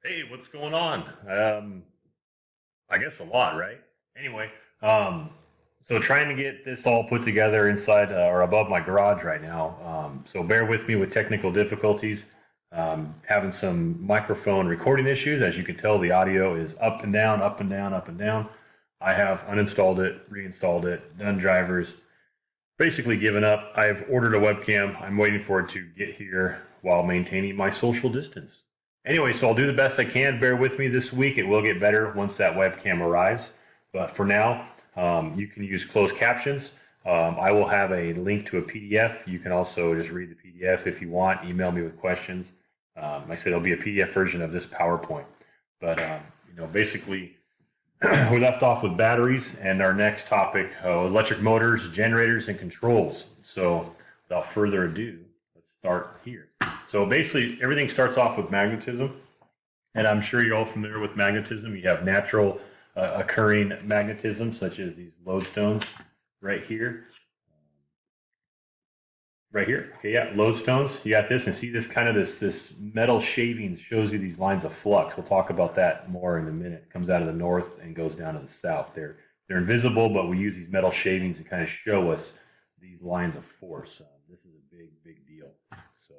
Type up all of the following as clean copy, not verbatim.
Hey, what's going on? I guess a lot, right? Anyway, um, so trying to get this all put together inside or above my garage right now. So bear with me with technical difficulties. Having some microphone recording issues. As you can tell, the audio is up and down, up and down, up and down. I have uninstalled it, reinstalled it, done drivers, basically given up. I've ordered a webcam. I'm waiting for it to get here while maintaining my social distance. Anyway, so I'll do the best I can. Bear with me this week. It will get better once that webcam arrives. But for now, you can use closed captions. I will have a link to a PDF. You can also just read the PDF if you want. Email me with questions. Like I said, it'll be a PDF version of this PowerPoint. But basically, we left off with batteries, and our next topic, electric motors, generators, and controls. So without further ado, let's start here. So basically, everything starts off with magnetism, and I'm sure you're all familiar with magnetism. You have natural occurring magnetism, such as these lodestones right here. Right here. Okay, yeah, lodestones. You got this, and see this kind of this metal shavings shows you these lines of flux. We'll talk about that more in a minute. It comes out of the north and goes down to the south. They're invisible, but we use these metal shavings to kind of show us these lines of force. This is a big deal. So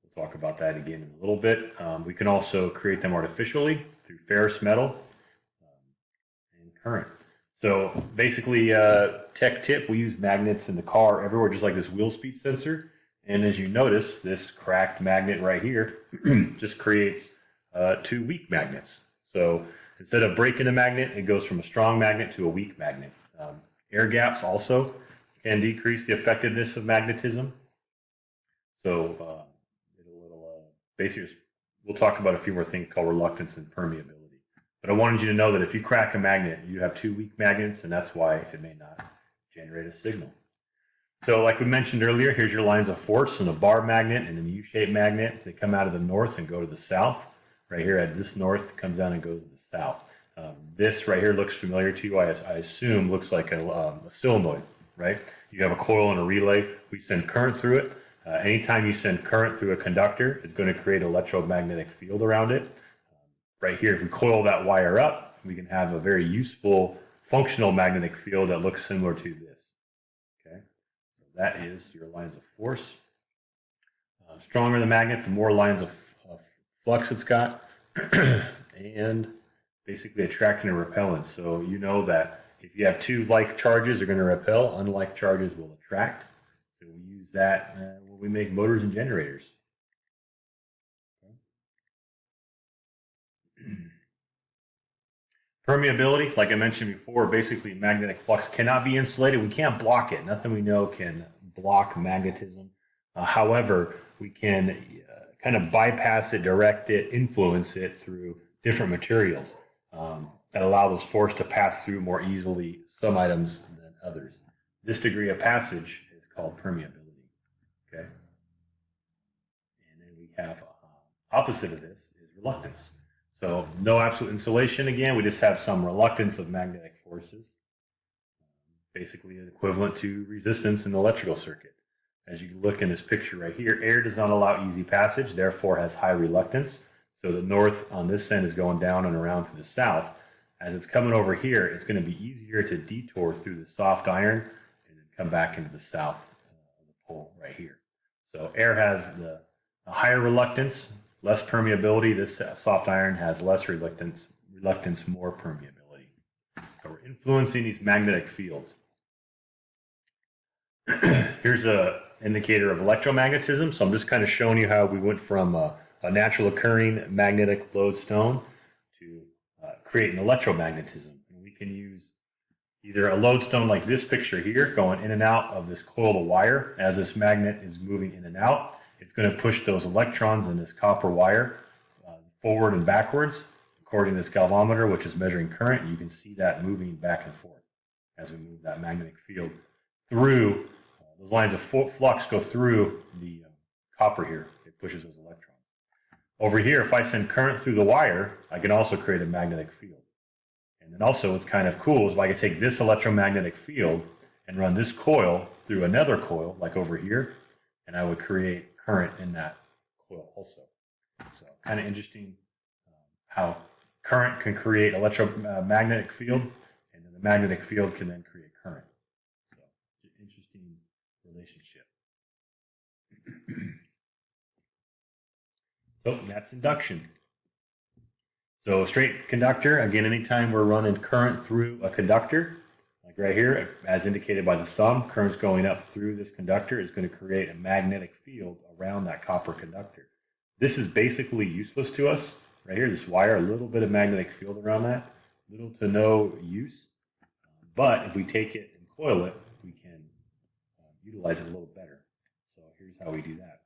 we'll talk about that again in a little bit. We can also create them artificially through ferrous metal and current. So basically, tech tip, we use magnets in the car everywhere, just like this wheel speed sensor. And as you notice, this cracked magnet right here just creates two weak magnets. So instead of breaking a magnet, it goes from a strong magnet to a weak magnet. Air gaps also can decrease the effectiveness of magnetism. So basically, we'll talk about a few more things called reluctance and permeability. But I wanted you to know that if you crack a magnet, you have two weak magnets, and that's why it may not generate a signal. So like we mentioned earlier, here's your lines of force and a bar magnet and a U-shaped magnet. They come out of the north and go to the south. Right here at this north comes down and goes to the south. This right here looks familiar to you, I assume, looks like a solenoid, right? You have a coil and a relay. We send current through it. Anytime you send current through a conductor, it's going to create an electromagnetic field around it. Right here, if we coil that wire up, we can have a very useful functional magnetic field that looks similar to this. Okay, so that is your lines of force. Stronger the magnet, the more lines of flux it's got, and basically attraction and repellence. So you know that if you have two like charges, they're going to repel. Unlike charges will attract. So we use that when we make motors and generators. Permeability, like I mentioned before, basically magnetic flux cannot be insulated. We can't block it. Nothing we know can block magnetism. However, we can kind of bypass it, direct it, influence it through different materials that allow those force to pass through more easily some items than others. This degree of passage is called permeability. Okay, and then we have opposite of this is reluctance. So no absolute insulation again, we just have some reluctance of magnetic forces, basically equivalent to resistance in the electrical circuit. As you look in this picture right here, air does not allow easy passage, therefore has high reluctance. So the north on this end is going down and around to the south. As it's coming over here, it's going to be easier to detour through the soft iron and then come back into the south of the pole right here. So air has the higher reluctance, less permeability. This soft iron has less reluctance, more permeability. So we're influencing these magnetic fields. Here's an indicator of electromagnetism. So I'm just kind of showing you how we went from a natural occurring magnetic lodestone to creating electromagnetism. And we can use either a lodestone like this picture here going in and out of this coil of wire. As this magnet is moving in and out, it's going to push those electrons in this copper wire forward and backwards according to this galvanometer, which is measuring current. You can see that moving back and forth as we move that magnetic field through. Those lines of flux go through the copper here. It pushes those electrons. Over here, if I send current through the wire, I can also create a magnetic field. And then also what's kind of cool is if I could take this electromagnetic field and run this coil through another coil, like over here, and I would create current in that coil also. So kind of interesting how current can create electromagnetic field, and then the magnetic field can then create current. So, it's an interesting relationship. So that's induction. So straight conductor, again, anytime we're running current through a conductor, like right here, as indicated by the thumb, current's going up through this conductor is going to create a magnetic field around that copper conductor. This is basically useless to us. Right here, this wire, a little bit of magnetic field around that, little to no use. But if we take it and coil it, we can utilize it a little better. So here's how we do that.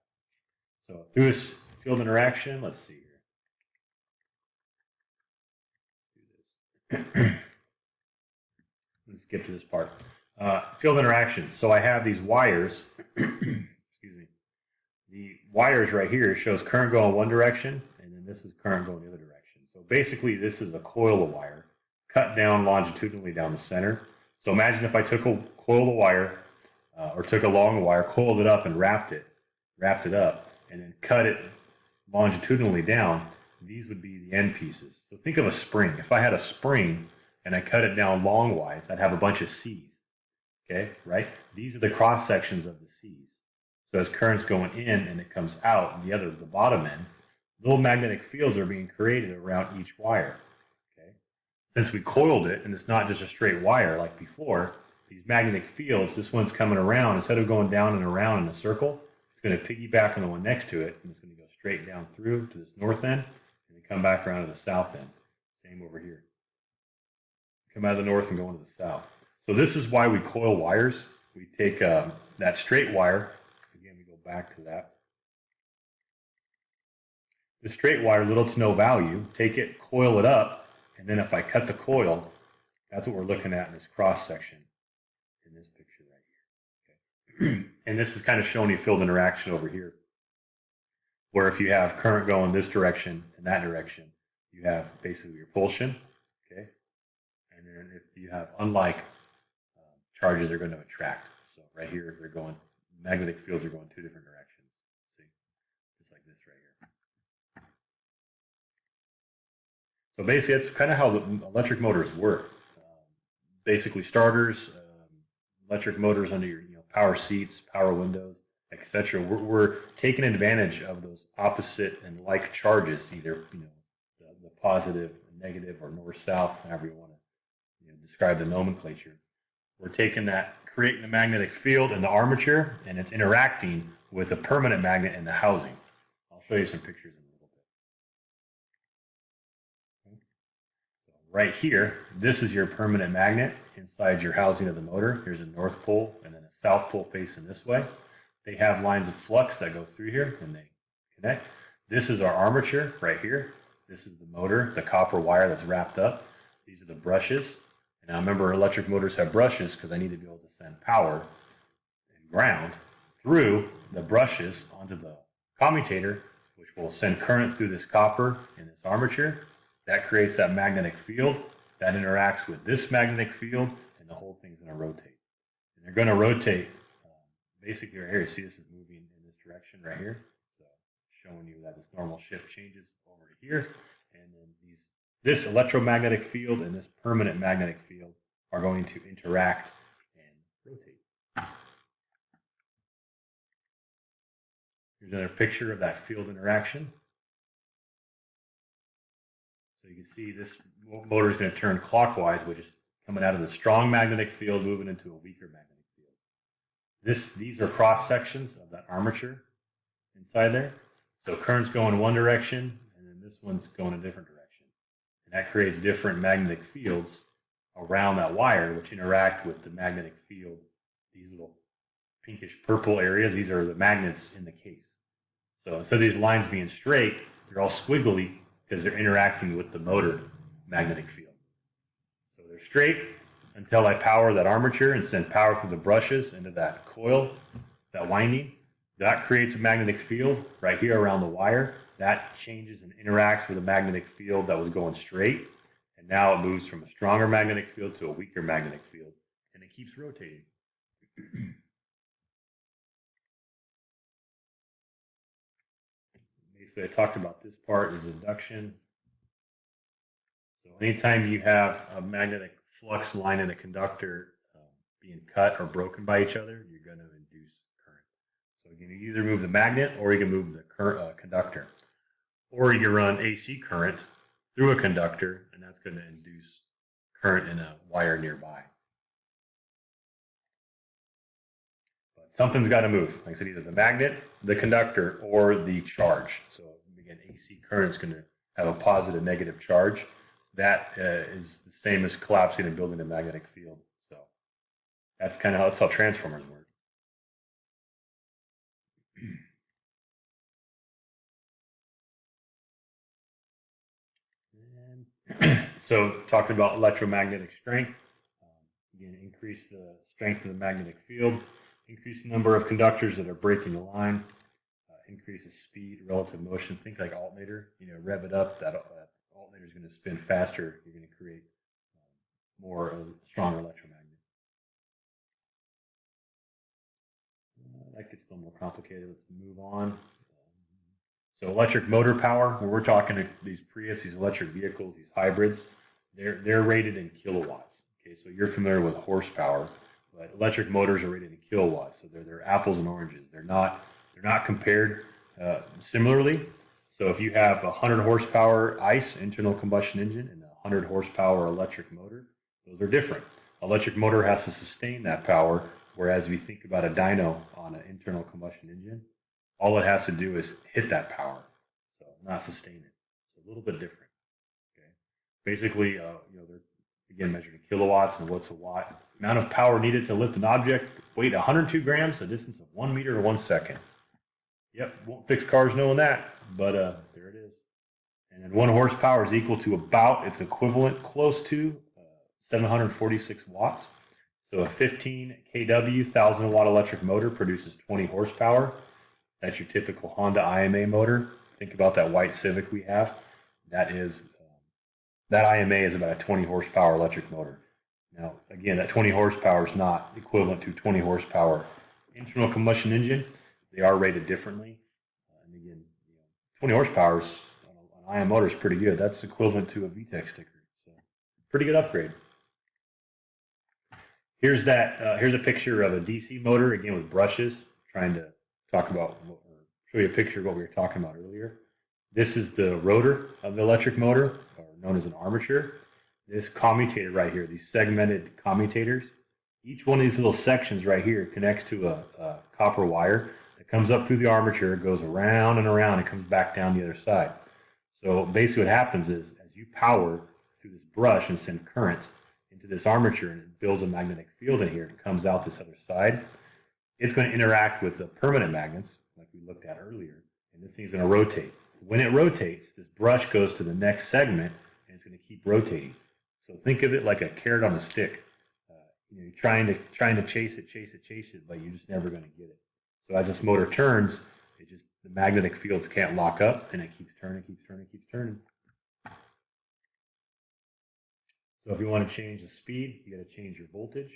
So through this field interaction, let's see here. Do this. Let's skip to this part. Field interaction. So I have these wires. Excuse me. The wires right here shows current going one direction, and then this is current going the other direction. So basically, this is a coil of wire cut down longitudinally down the center. So imagine if I took a coil of wire, or took a long wire, coiled it up, and wrapped it up, and then cut it longitudinally down. These would be the end pieces. So think of a spring. If I had a spring and I cut it down longwise, I'd have a bunch of C's. Okay, right? These are the cross sections of the C's. So as current's going in and it comes out, the bottom end, little magnetic fields are being created around each wire. Okay, since we coiled it and it's not just a straight wire like before, these magnetic fields, this one's coming around, instead of going down and around in a circle, it's going to piggyback on the one next to it, and it's going to go straight down through to this north end, and then come back around to the south end. Same over here. Come out of the north and go into the south. So this is why we coil wires. We take that straight wire. Again, we go back to that. The straight wire, little to no value. Take it, coil it up, and then if I cut the coil, that's what we're looking at in this cross section in this picture right here. Okay. And this is kind of showing you field interaction over here, where if you have current going this direction and that direction, you have basically repulsion. Okay. And then if you have unlike charges are going to attract. So right here, they're going, magnetic fields are going two different directions. See, just like this right here. So basically, that's kind of how the electric motors work. Basically, starters, electric motors under your power seats, power windows, etc. We're taking advantage of those opposite and like charges, either the positive, negative, or north-south, however you want to describe the nomenclature. We're taking that, creating a magnetic field in the armature, and it's interacting with a permanent magnet in the housing. I'll show you some pictures in a little bit. Okay. So right here, this is your permanent magnet inside your housing of the motor. Here's a north pole and then a south pole facing this way. They have lines of flux that go through here, and they connect. This is our armature right here. This is the motor, the copper wire that's wrapped up. These are the brushes. Now remember, electric motors have brushes because I need to be able to send power and ground through the brushes onto the commutator, which will send current through this copper in this armature. That creates that magnetic field that interacts with this magnetic field, and the whole thing's going to rotate. And they're going to rotate basically right here. You see this is moving in this direction right here. So showing you that this normal shift changes over to here, and then this electromagnetic field and this permanent magnetic field are going to interact and rotate. Here's another picture of that field interaction. So you can see this motor is going to turn clockwise, which is coming out of the strong magnetic field, moving into a weaker magnetic field. These are cross sections of that armature inside there. So current's going in one direction, and then this one's going a different direction. And that creates different magnetic fields around that wire, which interact with the magnetic field. These little pinkish purple areas, these are the magnets in the case. So instead of these lines being straight, they're all squiggly because they're interacting with the motor magnetic field. So they're straight until I power that armature and send power through the brushes into that coil, that winding. That creates a magnetic field right here around the wire. That changes and interacts with a magnetic field that was going straight. And now it moves from a stronger magnetic field to a weaker magnetic field. And it keeps rotating. Basically, I talked about this part is induction. So anytime you have a magnetic flux line and a conductor being cut or broken by each other, you're going to induce current. So you can either move the magnet or you can move the conductor. Or you can run AC current through a conductor, and that's going to induce current in a wire nearby. But something's got to move. Like I said, either the magnet, the conductor, or the charge. So again, AC current is going to have a positive, negative charge. That is the same as collapsing and building a magnetic field. So that's kind of how transformers work. And so talking about electromagnetic strength, again, increase the strength of the magnetic field, increase the number of conductors that are breaking the line, increases speed, relative motion. Think like alternator, rev it up, that alternator is going to spin faster. You're going to create more stronger electromagnet. That gets a little more complicated. Let's move on. So electric motor power, when we're talking to these Prius, these electric vehicles, these hybrids, they're rated in kilowatts. Okay, so you're familiar with horsepower, but electric motors are rated in kilowatts. So they're apples and oranges. They're not compared similarly. So if you have a 100 horsepower ICE, internal combustion engine, and a 100 horsepower electric motor, those are different. Electric motor has to sustain that power, whereas if you think about a dyno on an internal combustion engine, all it has to do is hit that power, so not sustain it. It's a little bit different. Okay, basically, they're again measured in kilowatts and what's a watt. Amount of power needed to lift an object, weight 102 grams, a distance of 1 meter or 1 second. Yep, won't fix cars knowing that, but there it is. And then 1 horsepower is equal to about, it's equivalent, close to 746 watts. So a 15 kW 1,000 watt electric motor produces 20 horsepower. That's your typical Honda IMA motor. Think about that white Civic we have. That IMA is about a 20 horsepower electric motor. Now, again, that 20 horsepower is not equivalent to 20 horsepower internal combustion engine. They are rated differently. And again, 20 horsepower on an IM motor is pretty good. That's equivalent to a VTEC sticker. So, pretty good upgrade. Here's a picture of a DC motor, again with brushes, trying to talk about or show you a picture of what we were talking about earlier. This is the rotor of the electric motor, or known as an armature. This commutator right here, these segmented commutators, each one of these little sections right here connects to a copper wire that comes up through the armature, goes around and around, and comes back down the other side. So basically what happens is, as you power through this brush and send current into this armature, and it builds a magnetic field in here, and comes out this other side, it's going to interact with the permanent magnets, like we looked at earlier, and this thing's going to rotate. When it rotates, this brush goes to the next segment, and it's going to keep rotating. So think of it like a carrot on a stick. You're trying to chase it, but you're just never going to get it. So as this motor turns, the magnetic fields can't lock up, and it keeps turning. So if you want to change the speed, you got to change your voltage.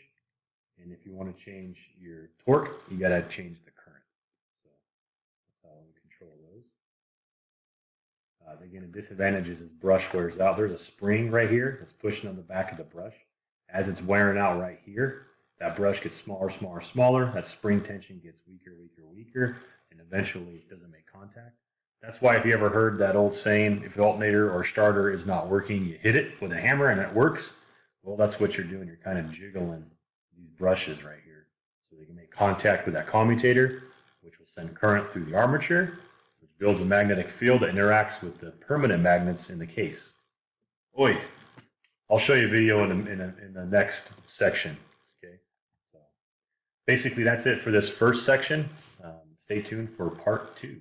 And if you want to change your torque, you got to change the current. So that's how we control those. Again, the disadvantage is brush wears out. There's a spring right here that's pushing on the back of the brush. As it's wearing out right here, that brush gets smaller. That spring tension gets weaker, and eventually it doesn't make contact. That's why if you ever heard that old saying, if the alternator or starter is not working, you hit it with a hammer and it works. Well, that's what you're doing. You're kind of jiggling these brushes right here, so they can make contact with that commutator, which will send current through the armature, which builds a magnetic field that interacts with the permanent magnets in the case. Oi! I'll show you a video in the next section. Okay, so basically that's it for this first section. Stay tuned for part 2.